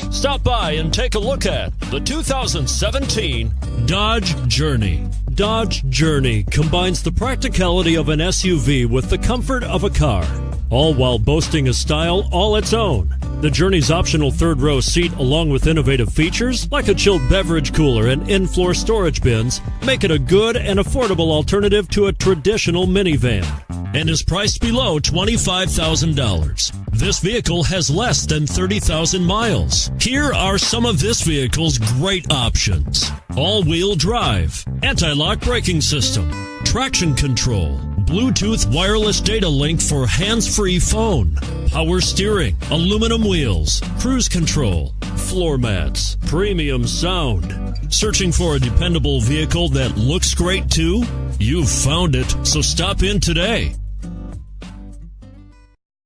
Stop by and take a look at the 2017 Dodge Journey. Dodge Journey combines the practicality of an SUV with the comfort of a car, all while boasting a style all its own. The Journey's optional third-row seat, along with innovative features like a chilled beverage cooler and in-floor storage bins, make it a good and affordable alternative to a traditional minivan, and is priced below $25,000. This vehicle has less than 30,000 miles. Here are some of this vehicle's great options: all-wheel drive, anti-lock braking system, traction control, Bluetooth wireless data link for hands-free phone, power steering, aluminum wheels, cruise control, floor mats, premium sound. Searching for a dependable vehicle that looks great too? You've found it, so stop in today.